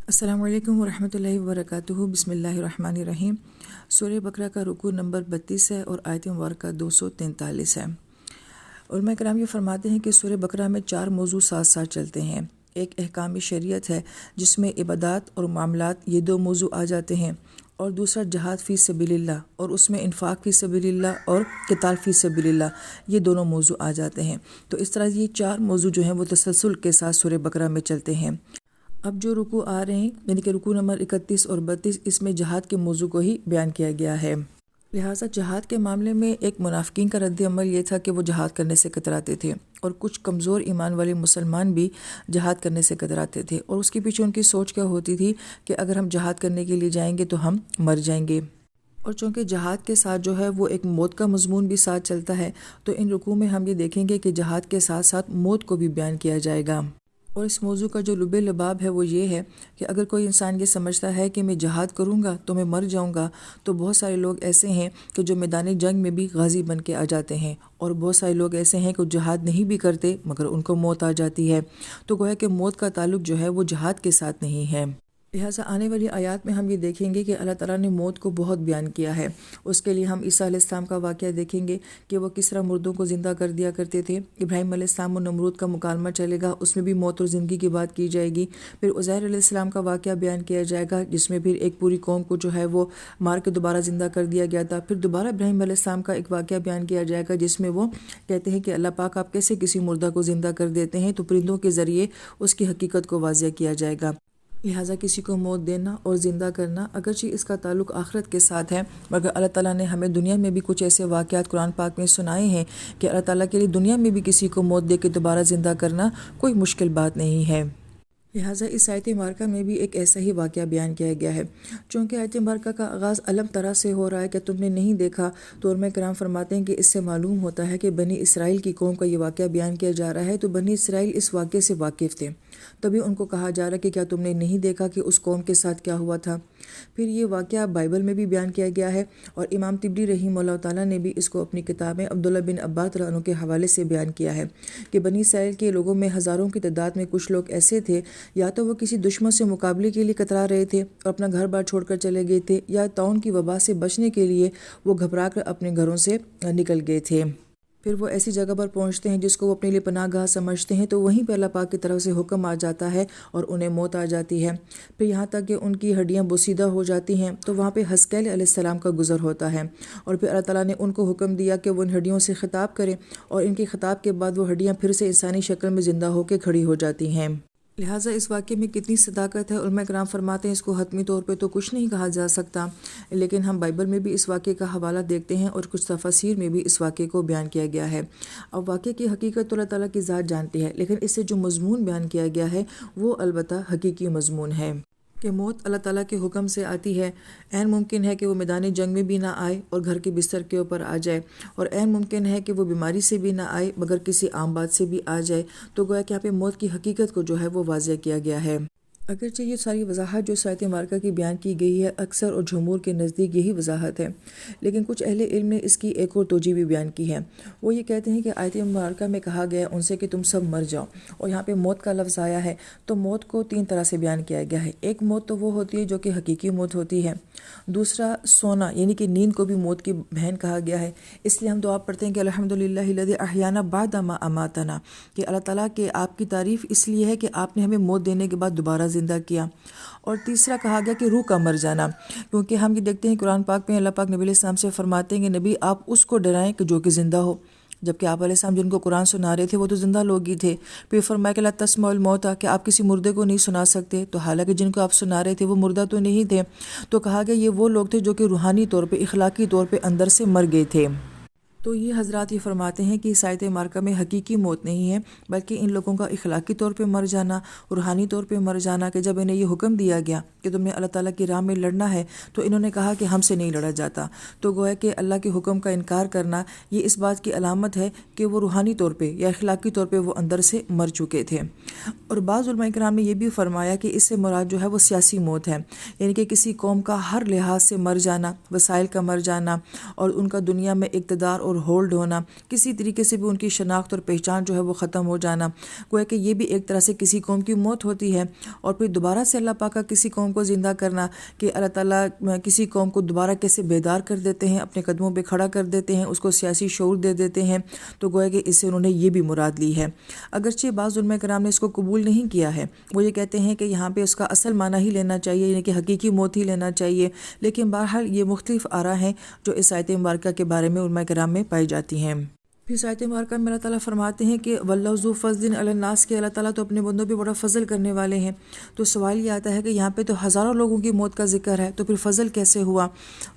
السلام علیکم ورحمۃ اللہ وبرکاتہ۔ بسم اللہ الرحمن الرحیم۔ سورہ بقرہ کا رکوع نمبر 32 ہے اور آیت مبارکہ 243 ہے۔ علماء کرام یہ فرماتے ہیں کہ سورہ بقرہ میں 4 موضوع ساتھ ساتھ چلتے ہیں۔ ایک احکام شریعت ہے جس میں عبادات اور معاملات یہ 2 موضوع آ جاتے ہیں، اور دوسرا جہاد فی سبیل اللہ اور اس میں انفاق فی سبیل اللہ اور قتال فی سبیل اللہ، یہ دونوں موضوع آ جاتے ہیں۔ تو اس طرح یہ 4 موضوع جو ہیں وہ تسلسل کے ساتھ سورہ بقرہ میں چلتے ہیں۔ اب جو رکوع آ رہے ہیں یعنی کہ رکوع نمبر 31 اور 32، اس میں جہاد کے موضوع کو ہی بیان کیا گیا ہے۔ لہٰذا جہاد کے معاملے میں ایک منافقین کا رد عمل یہ تھا کہ وہ جہاد کرنے سے کتراتے تھے، اور کچھ کمزور ایمان والے مسلمان بھی جہاد کرنے سے کتراتے تھے، اور اس کے پیچھے ان کی سوچ کیا ہوتی تھی کہ اگر ہم جہاد کرنے کے لیے جائیں گے تو ہم مر جائیں گے۔ اور چونکہ جہاد کے ساتھ جو ہے وہ ایک موت کا مضمون بھی ساتھ چلتا ہے، تو ان رکوع میں ہم یہ دیکھیں گے کہ جہاد کے ساتھ ساتھ موت کو بھی بیان کیا جائے گا۔ اور اس موضوع کا جو لب لباب ہے وہ یہ ہے کہ اگر کوئی انسان یہ سمجھتا ہے کہ میں جہاد کروں گا تو میں مر جاؤں گا، تو بہت سارے لوگ ایسے ہیں کہ جو میدان جنگ میں بھی غازی بن کے آ جاتے ہیں، اور بہت سارے لوگ ایسے ہیں کہ جہاد نہیں بھی کرتے مگر ان کو موت آ جاتی ہے۔ تو گویا کہ موت کا تعلق جو ہے وہ جہاد کے ساتھ نہیں ہے۔ لہٰذا آنے والی آیات میں ہم یہ دیکھیں گے کہ اللہ تعالیٰ نے موت کو بہت بیان کیا ہے۔ اس کے لیے ہم عیسیٰ علیہ السلام کا واقعہ دیکھیں گے کہ وہ کس طرح مردوں کو زندہ کر دیا کرتے تھے۔ ابراہیم علیہ السلام و نمرود کا مکالمہ چلے گا، اس میں بھی موت اور زندگی کی بات کی جائے گی۔ پھر عزیر علیہ السلام کا واقعہ بیان کیا جائے گا، جس میں پھر ایک پوری قوم کو جو ہے وہ مار کے دوبارہ زندہ کر دیا گیا تھا۔ پھر دوبارہ ابراہیم علیہ السلام کا ایک واقعہ بیان کیا جائے گا، جس میں وہ کہتے ہیں کہ اللہ پاک آپ کیسے کسی مردہ کو زندہ کر دیتے ہیں، تو پرندوں کے ذریعے اس کی حقیقت کو واضح کیا جائے گا۔ لہٰذا کسی کو موت دینا اور زندہ کرنا اگرچہ اس کا تعلق آخرت کے ساتھ ہے، مگر اللہ تعالیٰ نے ہمیں دنیا میں بھی کچھ ایسے واقعات قرآن پاک میں سنائے ہیں کہ اللہ تعالیٰ کے لیے دنیا میں بھی کسی کو موت دے کے دوبارہ زندہ کرنا کوئی مشکل بات نہیں ہے۔ لہٰذا اس آیت مبارکہ میں بھی ایک ایسا ہی واقعہ بیان کیا گیا ہے۔ چونکہ آیت مبارکہ کا آغاز علم طرح سے ہو رہا ہے کہ تم نے نہیں دیکھا، تو علماء کرام فرماتے ہیں کہ اس سے معلوم ہوتا ہے کہ بنی اسرائیل کی قوم کا یہ واقعہ بیان کیا جا رہا ہے، تو بنی اسرائیل اس واقعے سے واقف تھے، تبھی ان کو کہا جا رہا ہے کہ کیا تم نے نہیں دیکھا کہ اس قوم کے ساتھ کیا ہوا تھا۔ پھر یہ واقعہ بائبل میں بھی بیان کیا گیا ہے، اور امام طبری رحمہ اللہ تعالیٰ نے بھی اس کو اپنی کتاب میں عبداللہ بن عباس رضی اللہ عنہ کے حوالے سے بیان کیا ہے کہ بنی اسرائیل کے لوگوں میں ہزاروں کی تعداد میں کچھ لوگ ایسے تھے، یا تو وہ کسی دشمن سے مقابلے کے لیے کترا رہے تھے اور اپنا گھر بار چھوڑ کر چلے گئے تھے، یا طاعون کی وبا سے بچنے کے لیے وہ گھبرا کر اپنے گھروں سے نکل گئے تھے۔ پھر وہ ایسی جگہ پر پہنچتے ہیں جس کو وہ اپنے لیے پناہ گاہ سمجھتے ہیں، تو وہیں پہ اللہ پاک کی طرف سے حکم آ جاتا ہے اور انہیں موت آ جاتی ہے۔ پھر یہاں تک کہ ان کی ہڈیاں بوسیدہ ہو جاتی ہیں، تو وہاں پہ حزقیل علیہ السلام کا گزر ہوتا ہے، اور پھر اللہ تعالیٰ نے ان کو حکم دیا کہ وہ ان ہڈیوں سے خطاب کریں، اور ان کے خطاب کے بعد وہ ہڈیاں پھر سے انسانی شکل میں زندہ ہو کے کھڑی ہو جاتی ہیں۔ لہٰذا اس واقعے میں کتنی صداقت ہے، علماء کرام فرماتے ہیں اس کو حتمی طور پہ تو کچھ نہیں کہا جا سکتا، لیکن ہم بائبل میں بھی اس واقعے کا حوالہ دیکھتے ہیں، اور کچھ تفاسیر میں بھی اس واقعے کو بیان کیا گیا ہے۔ اب واقعے کی حقیقت تو اللہ تعالیٰ کی ذات جانتی ہے، لیکن اس سے جو مضمون بیان کیا گیا ہے وہ البتہ حقیقی مضمون ہے کہ موت اللہ تعالیٰ کے حکم سے آتی ہے۔ عین ممکن ہے کہ وہ میدان جنگ میں بھی نہ آئے اور گھر کے بستر کے اوپر آ جائے، اور عین ممکن ہے کہ وہ بیماری سے بھی نہ آئے مگر کسی عام بات سے بھی آ جائے، تو گویا کہ یہاں پہ موت کی حقیقت کو جو ہے وہ واضح کیا گیا ہے۔ اگرچہ یہ ساری وضاحت جو آیت مبارکہ کی بیان کی گئی ہے اکثر اور جمہور کے نزدیک یہی وضاحت ہے، لیکن کچھ اہل علم نے اس کی ایک اور توجہ بھی بیان کی ہے۔ وہ یہ کہتے ہیں کہ آیت مبارکہ میں کہا گیا ہے ان سے کہ تم سب مر جاؤ، اور یہاں پہ موت کا لفظ آیا ہے، تو موت کو 3 طرح سے بیان کیا گیا ہے۔ ایک موت تو وہ ہوتی ہے جو کہ حقیقی موت ہوتی ہے، دوسرا سونا یعنی کہ نیند کو بھی موت کی بہن کہا گیا ہے، اس لیے ہم دعا پڑھتے ہیں کہ الحمدللہ الذی احیانا بعد ما اماتنا، کہ اللہ تعالیٰ کہ آپ کی تعریف اس لیے ہے کہ آپ نے ہمیں موت دینے کے بعد دوبارہ زندہ کیا۔ اور تیسرا کہا گیا کہ روح کا مر جانا، کیونکہ ہم یہ دیکھتے ہیں قرآن پاک میں اللہ پاک نبی علیہ السلام سے فرماتے ہیں کہ نبی آپ اس کو ڈرائیں کہ جو کہ زندہ ہو، جبکہ آپ علیہ السلام جن کو قرآن سنا رہے تھے وہ تو زندہ لوگ ہی تھے۔ پھر فرمایا کہ لا تسمعوا الموتى، کہ آپ کسی مردے کو نہیں سنا سکتے، تو حالانکہ جن کو آپ سنا رہے تھے وہ مردہ تو نہیں تھے، تو کہا گیا یہ وہ لوگ تھے جو کہ روحانی طور پہ اخلاقی طور پہ اندر سے مر گئے تھے۔ تو یہ حضرات یہ فرماتے ہیں کہ اس آیت مبارکہ میں حقیقی موت نہیں ہے، بلکہ ان لوگوں کا اخلاقی طور پہ مر جانا، روحانی طور پہ مر جانا، کہ جب انہیں یہ حکم دیا گیا کہ تم نے اللہ تعالیٰ کی راہ میں لڑنا ہے، تو انہوں نے کہا کہ ہم سے نہیں لڑا جاتا، تو گویا کہ اللہ کے حکم کا انکار کرنا یہ اس بات کی علامت ہے کہ وہ روحانی طور پہ یا اخلاقی طور پہ وہ اندر سے مر چکے تھے۔ اور بعض علماء کرام نے یہ بھی فرمایا کہ اس سے مراد جو ہے وہ سیاسی موت ہے، یعنی کہ کسی قوم کا ہر لحاظ سے مر جانا، وسائل کا مر جانا، اور ان کا دنیا میں اقتدار اور اور ہولڈ ہونا، کسی طریقے سے بھی ان کی شناخت اور پہچان جو ہے وہ ختم ہو جانا، گویا کہ یہ بھی ایک طرح سے کسی قوم کی موت ہوتی ہے۔ اور پھر دوبارہ سے اللہ پاک کا کسی قوم کو زندہ کرنا، کہ اللہ تعالیٰ کسی قوم کو دوبارہ کیسے بیدار کر دیتے ہیں، اپنے قدموں پہ کھڑا کر دیتے ہیں، اس کو سیاسی شعور دے دیتے ہیں، تو گویا کہ اس سے انہوں نے یہ بھی مراد لی ہے۔ اگرچہ بعض علماء کرام نے اس کو قبول نہیں کیا ہے، وہ یہ کہتے ہیں کہ یہاں پہ اس کا اصل معنی ہی لینا چاہیے، یعنی کہ حقیقی موت ہی لینا چاہیے، لیکن بہرحال یہ مختلف آراء ہیں جو اس آیت مبارکہ کے بارے میں علماء کرام میں پائی جاتی ہیں۔ پھر اس آیت مبارکہ میں اللہ تعالیٰ فرماتے ہیں کہ واللہ ذو فضل علی الناس، کہ اللہ تعالیٰ تو اپنے بندوں پہ بڑا فضل کرنے والے ہیں۔ تو سوال یہ آتا ہے کہ یہاں پہ تو ہزاروں لوگوں کی موت کا ذکر ہے، تو پھر فضل کیسے ہوا؟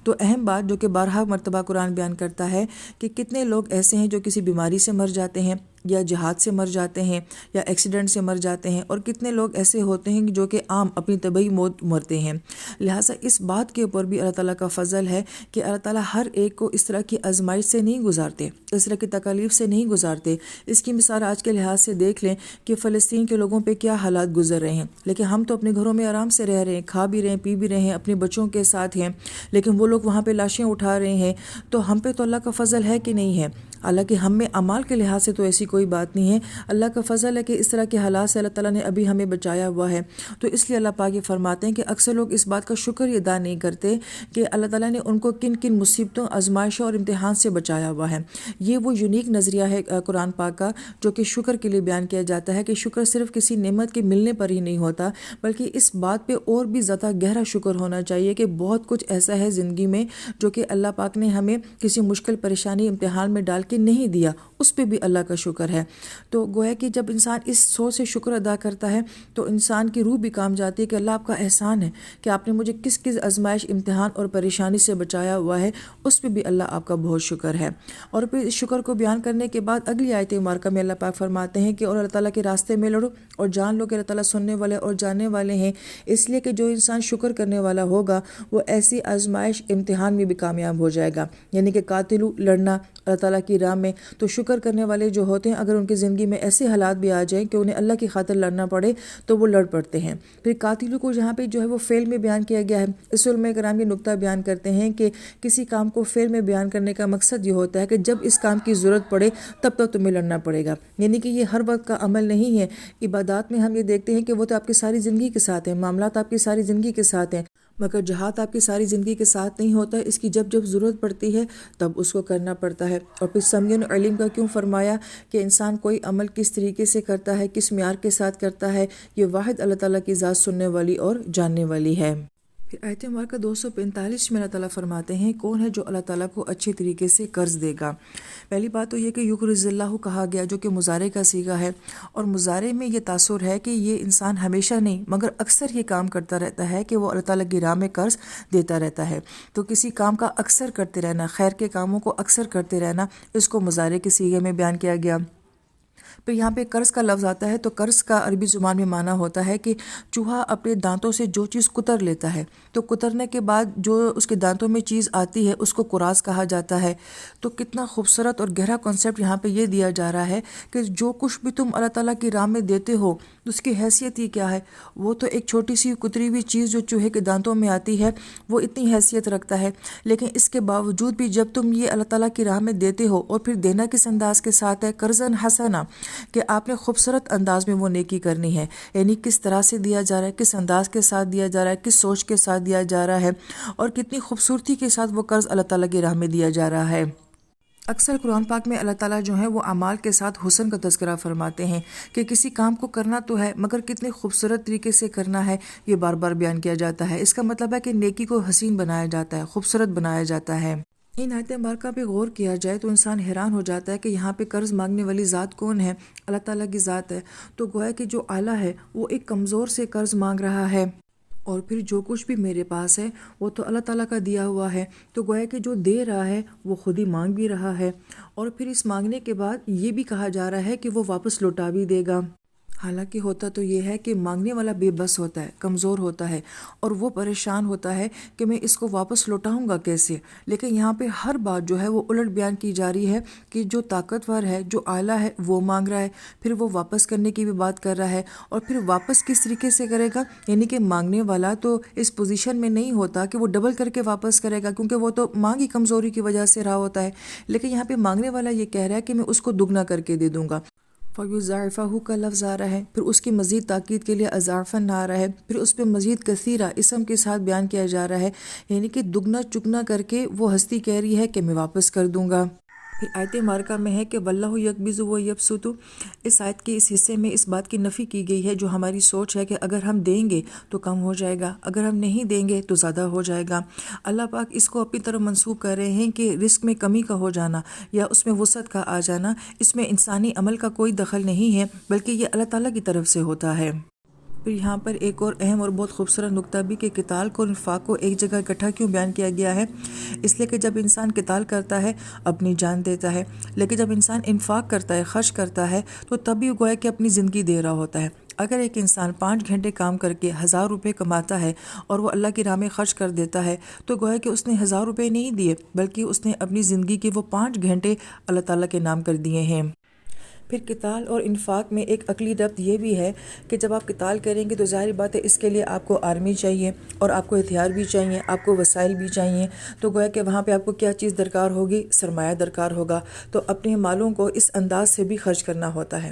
تو اہم بات جو کہ بارہا مرتبہ قرآن بیان کرتا ہے کہ کتنے لوگ ایسے ہیں جو کسی بیماری سے مر جاتے ہیں، یا جہاد سے مر جاتے ہیں، یا ایکسیڈنٹ سے مر جاتے ہیں، اور کتنے لوگ ایسے ہوتے ہیں جو کہ عام اپنی طبعی موت مرتے ہیں۔ لہٰذا اس بات کے اوپر بھی اللہ تعالیٰ کا فضل ہے کہ اللہ تعالیٰ ہر ایک کو اس طرح کی آزمائش سے نہیں گزارتے، اس طرح کی تکالیف سے نہیں گزارتے۔ اس کی مثال آج کے لحاظ سے دیکھ لیں کہ فلسطین کے لوگوں پہ کیا حالات گزر رہے ہیں، لیکن ہم تو اپنے گھروں میں آرام سے رہ رہے ہیں، کھا بھی رہے ہیں، پی بھی رہے ہیں، اپنے بچوں کے ساتھ ہیں، لیکن وہ لوگ وہاں پہ لاشیں اٹھا رہے ہیں۔ تو ہم پہ تو اللہ کا فضل ہے کہ نہیں ہے؟ حالانکہ ہم میں اعمال کے لحاظ سے تو ایسی کوئی بات نہیں ہے، اللہ کا فضل ہے کہ اس طرح کے حالات سے اللہ تعالیٰ نے ابھی ہمیں بچایا ہوا ہے۔ تو اس لیے اللہ پاک یہ فرماتے ہیں کہ اکثر لوگ اس بات کا شکر ادا نہیں کرتے کہ اللہ تعالیٰ نے ان کو کن کن مصیبتوں، آزمائشوں اور امتحان سے بچایا ہوا ہے۔ یہ وہ یونیک نظریہ ہے قرآن پاک کا جو کہ شکر کے لیے بیان کیا جاتا ہے، کہ شکر صرف کسی نعمت کے ملنے پر ہی نہیں ہوتا، بلکہ اس بات پہ اور بھی زیادہ گہرا شکر ہونا چاہیے کہ بہت کچھ ایسا ہے زندگی میں جو کہ اللہ پاک نے ہمیں کسی مشکل پریشانی امتحان میں ڈال کے نہیں دیا، اس پہ بھی اللہ کا شکر ہے۔ تو گویا کہ جب انسان اس سوچ سے شکر ادا کرتا ہے تو انسان کی روح بھی کام جاتی ہے کہ اللہ آپ کا احسان ہے کہ آپ نے مجھے کس کس آزمائش، امتحان اور پریشانی سے بچایا ہوا ہے، اس پہ بھی اللہ آپ کا بہت شکر ہے۔ اور پھر اس شکر کو بیان کرنے کے بعد اگلی آیت مبارکہ میں اللہ پاک فرماتے ہیں کہ اور اللہ تعالیٰ کے راستے میں لڑو اور جان لو کہ اللہ تعالیٰ سننے والے اور جاننے والے ہیں، اس لیے کہ جو انسان شکر کرنے والا ہوگا وہ ایسی آزمائش، امتحان میں بھی کامیاب ہو جائے گا۔ یعنی کہ قاتلو، لڑنا اللہ تعالیٰ کی راہ میں، تو شکر کرنے والے جو ہوتے ہیں اگر ان کی زندگی میں ایسے حالات بھی آ جائیں کہ انہیں اللہ کی خاطر لڑنا پڑے تو وہ لڑ پڑتے ہیں۔ پھر قاتلو کو جہاں پہ جو ہے وہ فعل میں بیان کیا گیا ہے، اس علماء کرام یہ نقطہ بیان کرتے ہیں کہ کسی کام کو فعل میں بیان کرنے کا مقصد یہ ہوتا ہے کہ جب اس کام کی ضرورت پڑے تب تو تمہیں لڑنا پڑے گا، یعنی کہ یہ ہر وقت کا عمل نہیں ہے۔ عبادات میں ہم یہ دیکھتے ہیں کہ وہ تو آپ کی ساری زندگی کے ساتھ ہیں، معاملات آپ کی ساری زندگی کے ساتھ ہیں، مگر جہاد آپ کی ساری زندگی کے ساتھ نہیں ہوتا، اس کی جب جب ضرورت پڑتی ہے تب اس کو کرنا پڑتا ہے۔ اور پھر سمیع علیم کا کیوں فرمایا کہ انسان کوئی عمل کس طریقے سے کرتا ہے، کس معیار کے ساتھ کرتا ہے، یہ واحد اللہ تعالیٰ کی ذات سننے والی اور جاننے والی ہے۔ پھر آیت مبارکہ 245 میں اللہ تعالیٰ فرماتے ہیں کون ہے جو اللہ تعالیٰ کو اچھی طریقے سے قرض دے گا۔ پہلی بات تو یہ کہ یقرض اللہ کہا گیا جو کہ مضارع کا صیغہ ہے، اور مضارع میں یہ تاثر ہے کہ یہ انسان ہمیشہ نہیں مگر اکثر یہ کام کرتا رہتا ہے کہ وہ اللہ تعالیٰ کی راہ میں قرض دیتا رہتا ہے۔ تو کسی کام کا اکثر کرتے رہنا، خیر کے کاموں کو اکثر کرتے رہنا، اس کو مضارع کے صیغے میں بیان کیا گیا۔ پھر یہاں پہ قرض کا لفظ آتا ہے تو قرض کا عربی زبان میں معنی ہوتا ہے کہ چوہا اپنے دانتوں سے جو چیز کتر لیتا ہے، تو کترنے کے بعد جو اس کے دانتوں میں چیز آتی ہے اس کو قراض کہا جاتا ہے۔ تو کتنا خوبصورت اور گہرا کنسیپٹ یہاں پہ یہ دیا جا رہا ہے کہ جو کچھ بھی تم اللہ تعالیٰ کی راہ میں دیتے ہو اس کی حیثیت ہی کیا ہے؟ وہ تو ایک چھوٹی سی کتری ہوئی چیز جو چوہے کے دانتوں میں آتی ہے وہ اتنی حیثیت رکھتا ہے، لیکن اس کے باوجود بھی جب تم یہ اللہ تعالیٰ کی راہ میں دیتے ہو، اور پھر دینا کس انداز کے ساتھ ہے؟ قرضاً حسنا، کہ آپ نے خوبصورت انداز میں وہ نیکی کرنی ہے، یعنی کس طرح سے دیا جا رہا ہے، کس انداز کے ساتھ دیا جا رہا ہے، کس سوچ کے ساتھ دیا جا رہا ہے، اور کتنی خوبصورتی کے ساتھ وہ قرض اللہ تعالیٰ کی راہ میں دیا جا رہا ہے۔ اکثر قرآن پاک میں اللہ تعالیٰ جو ہے وہ اعمال کے ساتھ حسن کا تذکرہ فرماتے ہیں کہ کسی کام کو کرنا تو ہے مگر کتنے خوبصورت طریقے سے کرنا ہے، یہ بار بار بیان کیا جاتا ہے۔ اس کا مطلب ہے کہ نیکی کو حسین بنایا جاتا ہے، خوبصورت بنایا جاتا ہے۔ ان آیت مبارکہ پہ غور کیا جائے تو انسان حیران ہو جاتا ہے کہ یہاں پہ قرض مانگنے والی ذات کون ہے؟ اللہ تعالیٰ کی ذات ہے۔ تو گویا کہ جو اعلیٰ ہے وہ ایک کمزور سے قرض مانگ رہا ہے، اور پھر جو کچھ بھی میرے پاس ہے وہ تو اللہ تعالیٰ کا دیا ہوا ہے، تو گویا کہ جو دے رہا ہے وہ خود ہی مانگ بھی رہا ہے، اور پھر اس مانگنے کے بعد یہ بھی کہا جا رہا ہے کہ وہ واپس لوٹا بھی دے گا۔ حالانکہ ہوتا تو یہ ہے کہ مانگنے والا بے بس ہوتا ہے، کمزور ہوتا ہے، اور وہ پریشان ہوتا ہے کہ میں اس کو واپس لوٹاؤں گا کیسے۔ لیکن یہاں پہ ہر بات جو ہے وہ الٹ بیان کی جا رہی ہے کہ جو طاقتور ہے، جو اعلیٰ ہے، وہ مانگ رہا ہے، پھر وہ واپس کرنے کی بھی بات کر رہا ہے، اور پھر واپس کس طریقے سے کرے گا، یعنی کہ مانگنے والا تو اس پوزیشن میں نہیں ہوتا کہ وہ ڈبل کر کے واپس کرے گا، کیونکہ وہ تو مانگی کمزوری کی وجہ سے رہا ہوتا ہے۔ لیکن یہاں پہ مانگنے والا یہ کہہ رہا ہے کہ میں اس کو دگنا کر کے دے دوں گا۔ فَيُضَاعِفَهُ کا لفظ آ رہا ہے، پھر اس کی مزید تاکید کے لیے اضافاً آ رہا ہے، پھر اس پہ مزید کثیرہ اسم کے ساتھ بیان کیا جا رہا ہے، یعنی کہ دگنا چگنا کر کے وہ ہستی کہہ رہی ہے کہ میں واپس کر دوں گا۔ پھر آیت مبارکہ میں ہے کہ واللہ یقبض و یبسط، اس آیت کے اس حصے میں اس بات کی نفی کی گئی ہے جو ہماری سوچ ہے کہ اگر ہم دیں گے تو کم ہو جائے گا، اگر ہم نہیں دیں گے تو زیادہ ہو جائے گا۔ اللہ پاک اس کو اپنی طرف منسوب کر رہے ہیں کہ رزق میں کمی کا ہو جانا یا اس میں وسعت کا آ جانا، اس میں انسانی عمل کا کوئی دخل نہیں ہے، بلکہ یہ اللہ تعالیٰ کی طرف سے ہوتا ہے۔ پھر یہاں پر ایک اور اہم اور بہت خوبصورت نقطہ بھی کہ قتال کو، انفاق کو ایک جگہ اکٹھا کیوں بیان کیا گیا ہے، اس لیے کہ جب انسان قتال کرتا ہے اپنی جان دیتا ہے، لیکن جب انسان انفاق کرتا ہے، خرچ کرتا ہے، تو تب بھی گویا کہ اپنی زندگی دے رہا ہوتا ہے۔ اگر ایک انسان 5 گھنٹے کام کر کے 1000 روپے کماتا ہے اور وہ اللہ کی راہ میں خرچ کر دیتا ہے، تو گویا کہ اس نے 1000 روپے نہیں دیے، بلکہ اس نے اپنی زندگی کے وہ 5 گھنٹے اللہ تعالیٰ کے نام کر دیے ہیں۔ پھر قتال اور انفاق میں ایک عقلی ربط یہ بھی ہے کہ جب آپ قتال کریں گے تو ظاہر بات ہے اس کے لیے آپ کو آرمی چاہیے، اور آپ کو ہتھیار بھی چاہیے، آپ کو وسائل بھی چاہیے، تو گویا کہ وہاں پہ آپ کو کیا چیز درکار ہوگی، سرمایہ درکار ہوگا، تو اپنے مالوں کو اس انداز سے بھی خرچ کرنا ہوتا ہے۔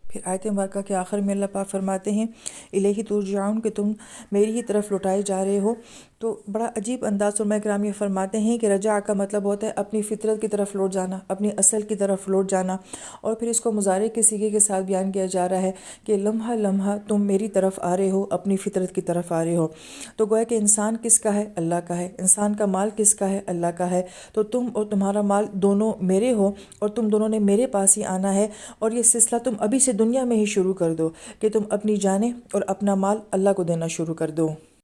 پھر آیت مبارکہ کے آخر میں اللہ پاک فرماتے ہیں الیہ ترجعون، کہ تم میری ہی طرف لوٹائے جا رہے ہو۔ تو بڑا عجیب انداز علماء کرام یہ فرماتے ہیں کہ رجع کا مطلب ہوتا ہے اپنی فطرت کی طرف لوٹ جانا، اپنی اصل کی طرف لوٹ جانا، اور پھر اس کو مضارع کے صیغے کے ساتھ بیان کیا جا رہا ہے کہ لمحہ لمحہ تم میری طرف آ رہے ہو، اپنی فطرت کی طرف آ رہے ہو۔ تو گویا کہ انسان کس کا ہے؟ اللہ کا ہے۔ انسان کا مال کس کا ہے؟ اللہ کا ہے۔ تو تم اور تمہارا مال دونوں میرے ہو، اور تم دونوں نے میرے پاس ہی آنا ہے، اور یہ سلسلہ تم ابھی سے دنیا میں ہی شروع کر دو کہ تم اپنی جانیں اور اپنا مال اللہ کو دینا شروع کر دو۔